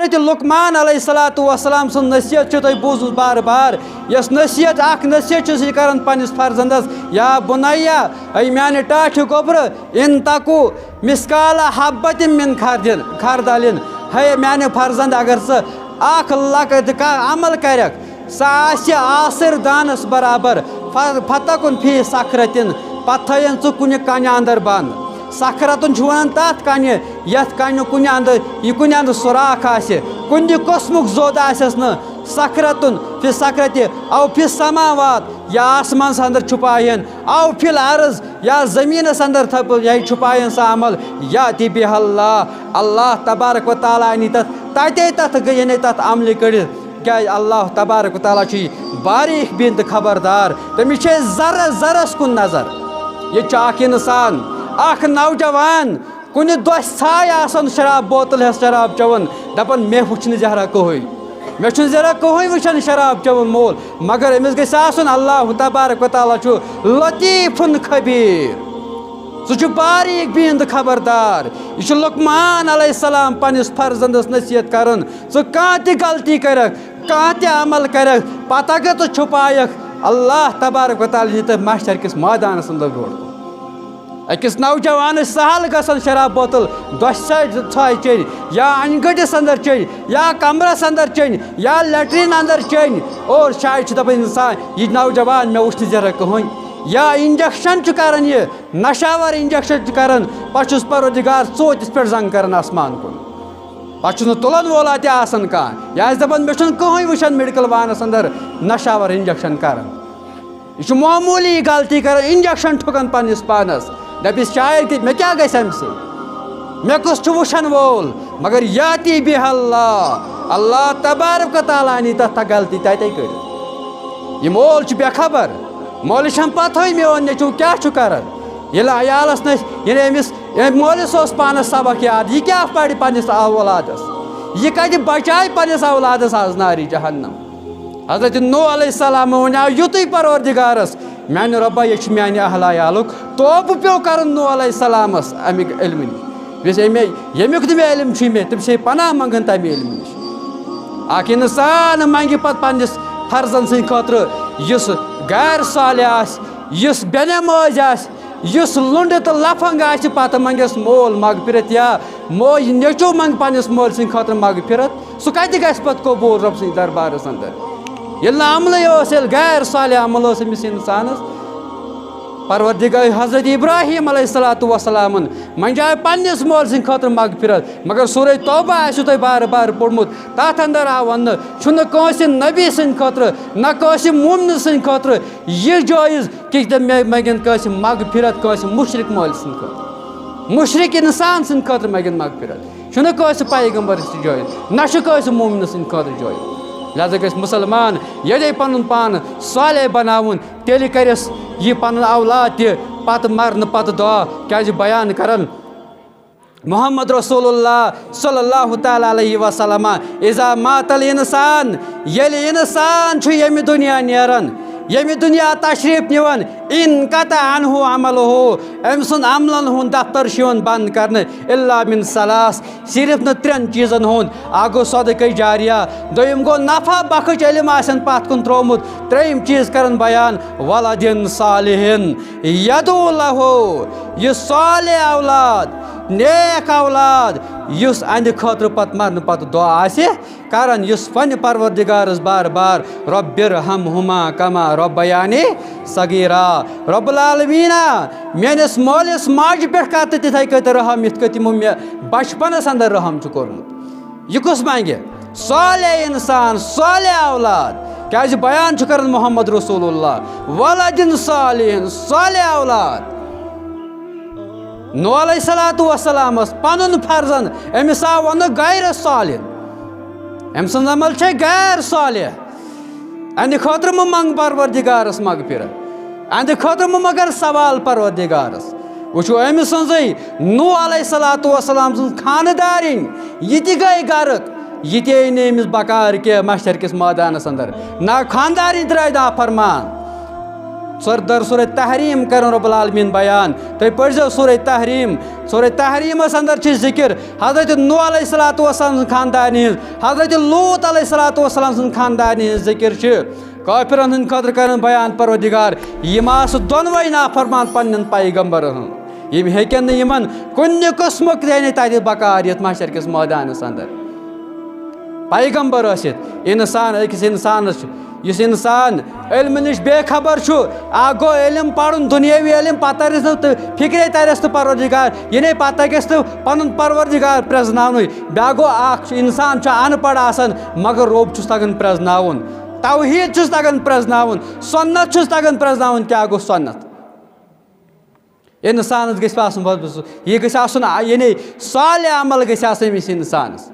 हज़रत लुकमान अलैहिस्सलाम सुन नसीहत तुम बूजू बार बार यस नसीहत नसीहत कर पन्निस फर्जंदस या बुनैया ऐ म्याने टाठ गोबर इन तकु मिसकाल हब्बत मिन खरदलिन है म्याने फर्जंद अगर लकत का अमल करक सह आसर दानस बराबर फतकुन फी सखरतिन पथन च कुन कन अंदर बंद सखरतन वन तथ कन यथ कन कुन अंदर यह कुन अंदर सुराख कुन कस्मुक जोद आसस न सखरतन फि सखरत औ फि समावात या आसमान अंदर छुपायन औ फिल अर्ज या जमीन अंदर यह छुपायन सा अमल या तिबिहल्ला अल्लाह तबारक व तआला अनी तते तथ गए तथ अमल कर क्या अल्लाह तबारक व तआला बारीक बिन खबरदार तमिस जरस जरस कुन नजर यह इंसान नौजवान कुन दोस छाय शराब बोतल शराब चवन दपन मे वुचन जहरा कहोई मे जरा कहोई वुचन शराब चवन मोल मगर अमिस गई अल्लाह तबारक व तआला लतीफुन खबीर सह बारीक बिंद खबरदार यह लुकमान अलैहिस्सलाम पन्निस फर्जंदस नसीहत कर कह गलती करक कह अमल करक पत अगर छुपायक अल्लाह तबारक व तआला दी महशर किस मैदानस अंदर रोड अकिस नौजवान सहल गसन शराब बोतल दोस छाय चेन या अनगटिस अंदर चेन या कमरस अंदर चेन या लेट्रिन अंदर चेन और शायद दपान इंसान यह नौजवान मे वुच जरा कहोन या इंजेक्शन कर नशावर इंजेक्शन कर पस परवरदिगार चोतिस पे जंग कर आसमान कुन पे तुलन वोला तन कह यह दपान मे कहें वुचान मेडिकल वानस अंदर नशावर इंजेक्शन कर यह मामूली गलती कर इंजेक्शन ठुकन पन्निस पानस दपिस शायद कि मे क्या गस मे कुछ वुचान वोल मगर याति बिहल्ला अल्लाह तबारक व तआला अनी तथ गलती तते कर यह मोल बेखबर मोलिस पतई मोन नेचू क्या कर अयालस नमिस मोलिस पानस सबक याद यह क्या पढ़ पन्निस औलादस यह कत बचाए पन्निस औलादस आज नारी जहन्नम हज़रत नूह अलैहिस्सलाम वन युत परवरदिगारस म्यान रब्बा यह म्यान अहल अयालुक तोब पे कर नूह अलैहिस्सलामस अमिक इल्म नश यमुक मे इल्म मे तम पनाह मंगन तमे इल्म नश इंसान मंगे पत पन्निस फर्जन सद खतर गैर सालिह इस बेनमाज लुंड तो लफंग पत मंगस मोल मगफिरत या मोज नेचू मंग पन्निस मोल सद खतर मगफिरत सह कत गस पत कबूल रब सद दरबारस अंदर ये अमल गैर सालिह अमल अमिस इंसानस परवरदिगार हज़रत इब्राहिम अलैहिस्सलाम मंजाए पन्निस मोल सद खतर मगफिरत मगर सूरह तौबा तुम बार बार पोर्मुत तथ अंदर आव वन कंस नबी सद खतर न कंस मोमिन सद खतर यह जायज़ कि मे मंगन कंस मगफिरत कंस मुशरिक मोल सद खतर मुशरिक इंसान सद खतर मंगन मगफिरत कंस पैगंबर जायज़ न कंस मोमिन सद खतर जायज़ लिहाजा गस मुसलमान ये पन पान साले बनावन तेल करस यह पन औलाद पत मरन पत दुआ क्या बयान करन मोहम्मद रसूलुल्लाह सल्लल्लाहु तआला अलैहि वसल्लम इज़ा मातल इंसान ये इंसान यमि दुनिया नेरन यमि दुनिया तशरीफ निवन इन कता अनहु अमल हो अम सुन अमलन हुन दफ्तर बंद करने इल्ला मिन सलास सिर्फ न त्रेन चीजन हुन आगो सदक़े जारिया दोयम गो नफा बखच इल्म आसन पात कुन त्रोमुत त्रेयम चीज करन बयान वलदिन सालिहिन यदू लहु यह साले औलाद नेक औलाद युस अंद खतर पत मरन पत दुआ आसे करन युस पन परवरदिगारस बार बार रब्बिरहमहुमा कमा रब्बयानी सगीरा रब्बुल आलमीना मेनिस मोलिस माज पे कत तिथै कत रहम इत कत मे बचपनस अंदर रहम छु कोरमुत यह कुस मांगे साले इंसान साले औलाद क्या बयान छु करन मोहम्मद रसूलुल्लाह वलदिन सालिहिन साले औलाद नूह अलैहिस्सलाम पन फर्जन अमिस आव वन गैर सालिह अम सद अमल गैर सालिह अंद खतर मंग परवरदिगारस मगफिरत अंद खतर मगर सवाल परवरदिगारस वो अमिस नूह अलैहिस्सलाम खानदारिन यह गई गर्क यह नी अमिस बकार के महशर किस मैदानस अंदर ना खानदारिन द्राय ना फरमान दर सूरह तहरीम कर रब्बुल आलमीन बयान तुम पढ़ो सूरह तहरीमस अंदर जिक्र हजरत नूह अलैहिस्सलाम खानदान हजरत लूत अलैहिस्सलाम खानदान जिक्र काफिरन हंद खतर कर बयान परवरदिगार यम आस दोनवे नाफरमान पन्न पैगम्बर यम हेकन यमन कुन किस्मुक यानी तत बकार ये महशर किस मैदानस अंदर पैगम्बर इंसान अकिस इंसान इल्म नश बेखबर गो इल्म पढ़न दुनियावी इल्म पता तो फिक्रे तरस तो परवरदिगार ये पता गस तो पन परवरदिगार प्रजन ब्या गो इंसान अनपढ़ आसान मगर रोब तगन प्रजन तौहीद तगन प्रजन सुन्नत तगन प्रजन क्या गो सुन्नत इंसान गस यह गस यानी साले अमल गस इंसानस